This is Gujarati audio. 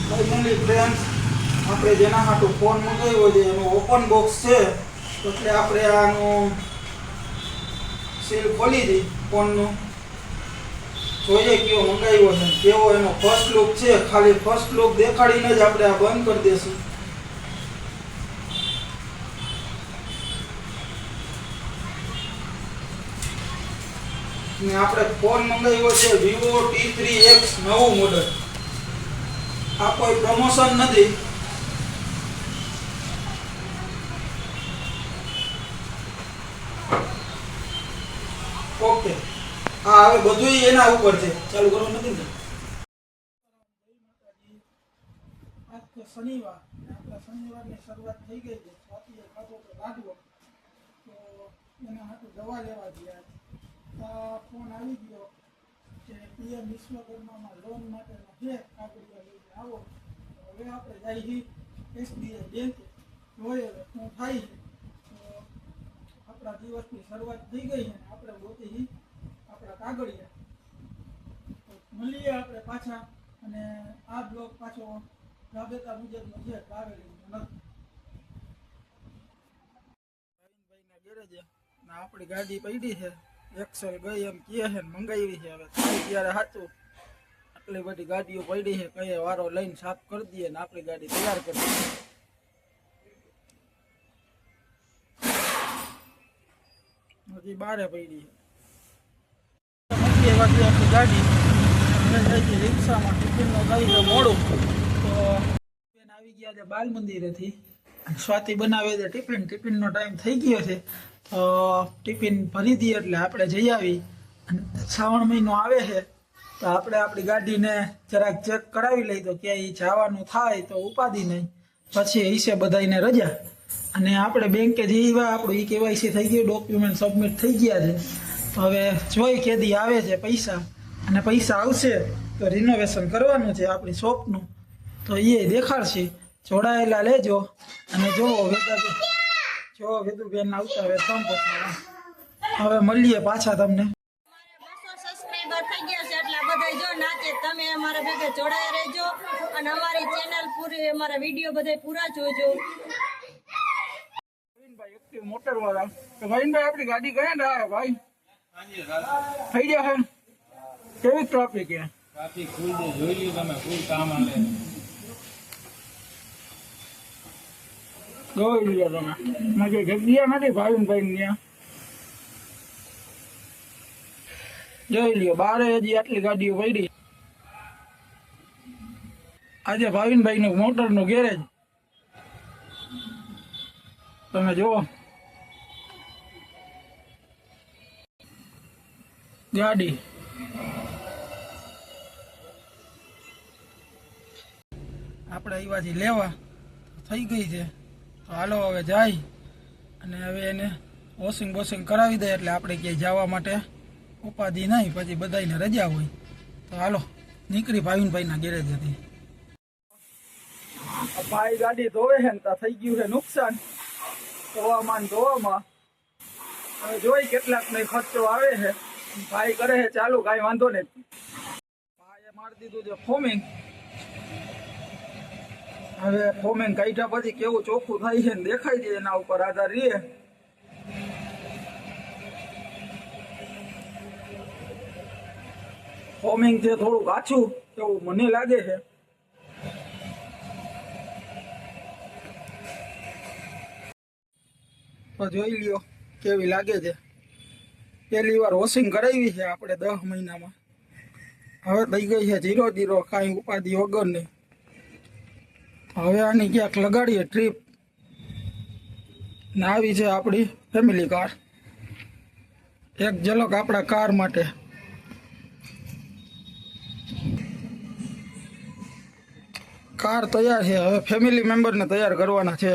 ફાઇનલી ફ્રેન્ડ્સ, આપણે જેના માટે ફોન મંગાવ્યો છે એનું ઓપન બોક્સ છે. તો એટલે આપણે આનું સીલ ખોલી દઈ ફોનનું, જોઈએ કેવો મંગાવ્યો છે, કેવો એનો ફર્સ્ટ લુક છે. ખાલી ફર્સ્ટ લુક દેખાડીને જ આપણે આ બંધ કરી દઈશું. ને આપણે ફોન મંગાવ્યો છે Vivo T3X નવું મોડલ. આ કોઈ પ્રમોશન નથી. ઓકે, હા હવે બધું એના ઉપર છે. ચાલુ કરવું નથી ને? આજ તો શનિવાર, આપણા શનિવારની શરૂઆત થઈ ગઈ છે. સ્વાતિએ ખાધો તો લાડવો, તો એના હાટુ દવા લેવા ગયા. ફોન આવી ગયો કે PM વિશ્વકર્મામાં લોન માટેનો છે, કાગળિયા લઈને આવો. હવે આપણે જઈએ SBI બેંક, જોઈએ શું થાય છે. તો આપણા દિવસની શરૂઆત થઈ ગઈ છે, આપણે ગોતી આપણા કાગળિયા. તો મળીએ આપણે પાછા. અને આ બ્લોગ પાછો રાબેતા મુજબનો છે, ટ્રાવેલિંગનો નથી. ભાઈના ગેરેજે આપણી ગાડી પડી છે, એક્સેલ ગઈ એમ કહે છે, મંગાવી છે. હવે થાય ત્યારે સાચું. આટલી બધી ગાડીઓ પડી છે, કઈ વારો લઈને સાફ કરી દઈએ ને આપણી ગાડી તૈયાર કરી દઈએ. હજી બારે પડી છે. વાગે આપણી ગાડી હવે જાય છે રિક્ષામાં. ટિફિનનો થઈ ગયો મોડું, તો બેન આવી ગયા છે બાલ મંદિરેથી. સ્વાતિ બનાવે છે ટિફિન. ટિફિનનો ટાઈમ થઈ ગયો છે, તો ટિફિન ભરી દઈએ એટલે આપણે જઈ આવી. અને શ્રાવણ મહિનો આવે છે, તો આપણે આપણી ગાડીને જરાક ચેક કરાવી લઈ. તો ક્યાંય જવાનું થાય તો ઉપાધિ નહીં, પછી હશે બધાને રજા. અને આપણે બેંકે જઈ આપણું KYC થઈ ગયું, ડોક્યુમેન્ટ સબમિટ થઈ ગયા છે. તો હવે જોઈ કેદી આવે છે પૈસા, અને પૈસા આવશે તો રિનોવેશન કરવાનું છે આપણી શોપનું, તો એ દેખાડશે. જોડાયેલા લેજો. અને જો વેદુબેન આવતા હવે હવે મળીએ પાછા તમને. થઈ ગયા છે એટલે બધા જો નાચે. તમે અમારા ભેગા જોડાયા રહેજો અને અમારી ચેનલ પૂરી, અમારા વિડીયો બધા પૂરા જોજો. ભાઈ એક્ટિવ મોટર વાળા, તો ભાઈ આપણી ગાડી ગયા ને ભાઈ થઈ ગયા છે. કેવી ટ્રાફિક છે? ટ્રાફિક ફૂલ છે, જોઈ લ્યો તમે, ફૂલ કામ આલે. જોઈ લ્યો તમે, મારી જગ્યા નથી ભાવિનભાઈ ત્યાં. જોઈ લ્યો બારે હજી આટલી ગાડીઓ પડી. આજે ભાવિનભાઈ નું મોટર નું ગેરેજ તમે જુઓ. ગાડી આપણે અહીંયાથી લેવા થઈ ગઈ છે, તો હાલો હવે જાય. અને હવે એને વોશિંગ બોશિંગ કરાવી દે એટલે આપણે ક્યાંય જવા માટે ઉપાધિ નહીં, પછી બધાને રજા હોય. તો હાલો નીકળી ભાવિનભાઈના ગેરેજ હતી. ભાઈ ગાડી ધોવે છે ને ત્યાં થઈ ગયું છે નુકસાન ધોવામાં. હવે જોઈ કેટલાક ને ખર્ચો આવે છે. ભાઈ કરે છે ચાલુ, કાંઈ વાંધો નહીં. ભાઈએ મારી દીધું છે ફોમિંગ. હવે ફોમિંગ કાઢ્યા પછી કેવું ચોખ્ખું થાય છે ને દેખાય છે, એના ઉપર આધાર રહે. ફોમિંગ છે થોડું કાચું એવું મને લાગે છે. તો જોઈ લ્યો કેવી લાગે છે. પહેલી વાર વોશિંગ કરાવી છે આપણે 10 મહિનામાં. હવે થઈ ગઈ છે 0-0, કાંઈ ઉપાધિ વગર નહીં. હવે આની ક્યાંક લગાડીએ ટ્રીપ. ને આવી છે આપણી ફેમિલી કાર. એક ઝલક આપણા કાર માટે. કાર તૈયાર છે, હવે ફેમિલી મેમ્બરને તૈયાર કરવાના છે.